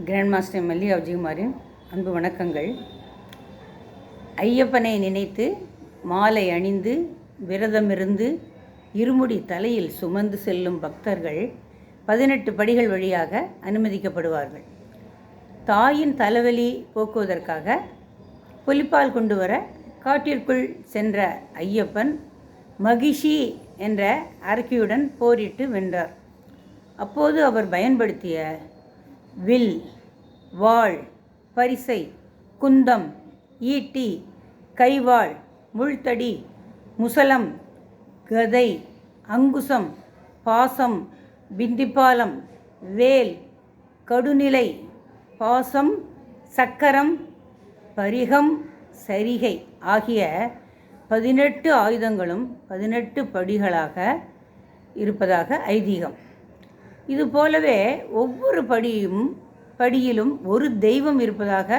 Grand master Mallika விஜயகுமாரின் அன்பு வணக்கங்கள். ஐயப்பனை நினைத்து மாலை அணிந்து விரதமிருந்து இருமுடி தலையில் சுமந்து செல்லும் பக்தர்கள் 18 படிகள் வழியாக அனுமதிக்கப்படுவார்கள். தாயின் தலைவலி போக்குவதற்காக புலிப்பால் கொண்டு வர காட்டிற்குள் சென்ற ஐயப்பன் மகிஷி என்ற அரக்கியுடன் போரிட்டு வென்றார். அப்போது அவர் பயன்படுத்திய வில், வாள், பரிசை, குந்தம், ஈட்டி, கைவாள், முள்தடி, முசலம், கதை, அங்குசம், பாசம், பிந்திப்பாலம், வேல், கடுநிலை, பாசம், சக்கரம், பரிகம், சரிகை ஆகிய 18 ஆயுதங்களும் 18 படிகளாக இருப்பதாக ஐதீகம். இதுபோலவே ஒவ்வொரு படியிலும் ஒரு தெய்வம் இருப்பதாக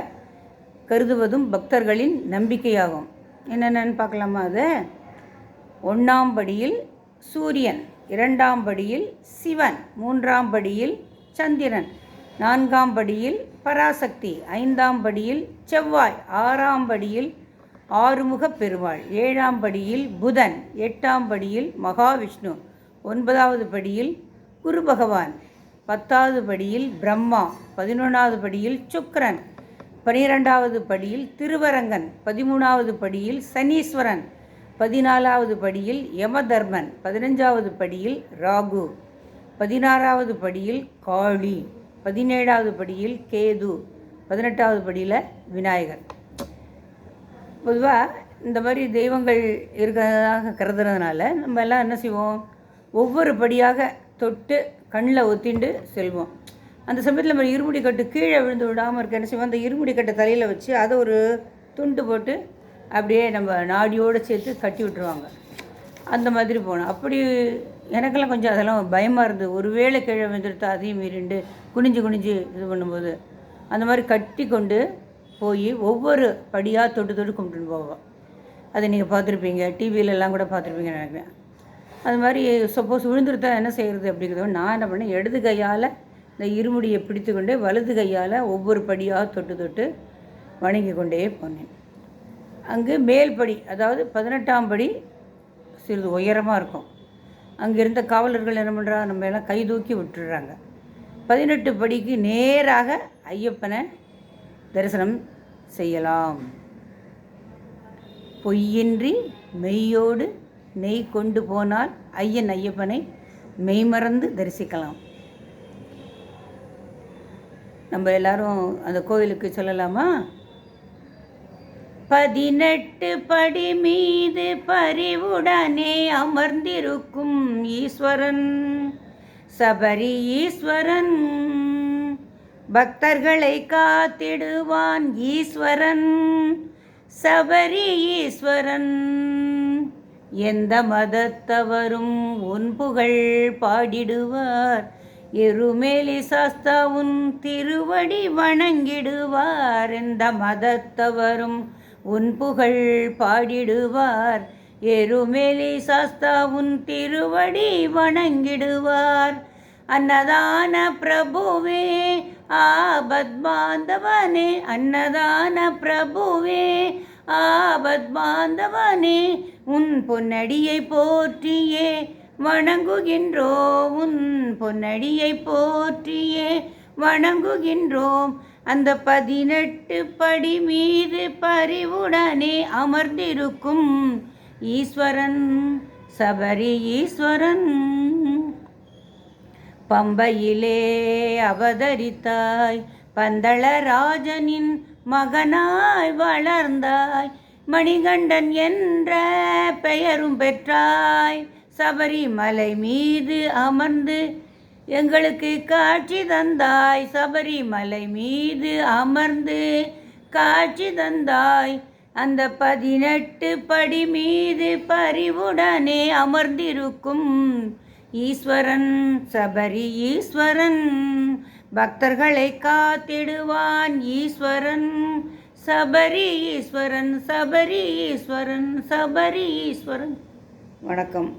கருதுவதும் பக்தர்களின் நம்பிக்கையாகும். என்னென்னு பார்க்கலாமா? அது 1ஆம் படியில் சூரியன், 2ஆம் படியில் சிவன், 3ஆம் படியில் சந்திரன், 4ஆம் படியில் பராசக்தி, 5ஆம் படியில் செவ்வாய், 6ஆம் படியில் ஆறுமுகப் பெருமாள், 7ஆம் படியில் புதன், 8ஆம் படியில் மகாவிஷ்ணு, 9வது படியில் குரு பகவான், 10வது படியில் பிரம்மா, 11வது படியில் சுக்கிரன், 12வது படியில் திருவரங்கன், 13வது படியில் சனீஸ்வரன், 14வது படியில் யமதர்மன், 15வது படியில் ராகு, 16வது படியில் காளி, 17வது படியில் கேது, 18வது படியில் விநாயகர். பொதுவாக இந்த மாதிரி தெய்வங்கள் இருக்கிறதாக கருதுறதுனால நம்ம எல்லாம் என்ன செய்வோம்? ஒவ்வொரு படியாக தொட்டு கண்ணில் ஒத்திண்டு செல்வோம். அந்த சமயத்தில் நம்ம இருமுடி கட்டு கீழே விழுந்து விடாமல் இருக்க என்ன செய்வோம்? அந்த இருமுடி கட்டை தலையில் வச்சு அதை ஒரு துண்டு போட்டு அப்படியே நம்ம நாடியோடு சேர்த்து கட்டி விட்டுருவாங்க. அந்த மாதிரி போனோம். அப்படி எனக்கெல்லாம் கொஞ்சம் அதெல்லாம் பயமாக இருந்தது. ஒரு வேளை கீழே விழுந்துட்டு அதையும் மீறிண்டு குனிஞ்சு இது பண்ணும்போது அந்த மாதிரி கட்டி கொண்டு போய் ஒவ்வொரு படியாக தொட்டு கும்பிட்டுன்னு போவோம். அதை நீங்கள் பார்த்துருப்பீங்க, டிவியிலலாம் கூட பார்த்துருப்பீங்கன்னு நினைக்கிறேன். அது மாதிரி சப்போஸ் விழுந்துருத்தா என்ன செய்கிறது அப்படிங்கிறத நான் என்ன பண்ணேன், இடது கையால் இந்த இருமுடியை பிடித்து கொண்டு வலது கையால் ஒவ்வொரு படியாக தொட்டு வணங்கி கொண்டே போனேன். அங்கு மேல் படி, அதாவது 18ஆம் படி சிறிது உயரமாக இருக்கும். அங்கே இருந்த காவலர்கள் என்ன பண்ணுறா, நம்ம எல்லாம் கை தூக்கி விட்டுடுறாங்க. 18 படிக்கு நேராக ஐயப்பனை தரிசனம் செய்யலாம். பொய்யின்றி மெய்யோடு நெய் கொண்டு போனால் ஐயப்பனை மெய்மறந்து தரிசிக்கலாம். நம்ம எல்லாரும் அந்த கோவிலுக்கு சொல்லலாமா? 18 படி மீது பரிவுடனே அமர்ந்திருக்கும் ஈஸ்வரன், சபரி ஈஸ்வரன், பக்தர்களை காத்திடுவான் ஈஸ்வரன், சபரி ஈஸ்வரன். எந்த மதத்தவரும் உன் புகழ் பாடிடுவார், எருமேலி சாஸ்தா உன் திருவடி வணங்கிடுவார். எந்த மதத்தவரும் உன் புகழ் பாடிடுவார், எருமேலி சாஸ்தா உன் திருவடி வணங்கிடுவார். அன்னதான பிரபுவே ஆபத் பாந்தவனே, அன்னதான பிரபுவே ஆபத் பாந்தவனே, உன் பொன்னடியை போற்றியே வணங்குகின்றோம், உன் பொன்னடியை போற்றியே வணங்குகின்றோம். அந்த 18 படி மீது பரிவுடனே அமர்ந்திருக்கும் ஈஸ்வரன், சபரி ஈஸ்வரன். பம்பையிலே அவதரித்தாய், பந்தளராஜனின் மகனாய் வளர்ந்தாய், மணிகண்டன் என்ற பெயரும் பெற்றாய். சபரிமலை மீது அமர்ந்து எங்களுக்கு காட்சி தந்தாய், சபரிமலை மீது அமர்ந்து காட்சி தந்தாய். அந்த 18 படி மீது பரிவுடனே அமர்ந்திருக்கும் ஈஸ்வரன், சபரி ஈஸ்வரன், பக்தர்களை காத்திடுவான் ஈஸ்வரன், சபரி ஈஸ்வரன், சபரி ஈஸ்வரன், சபரி ஈஸ்வரன். வணக்கம்.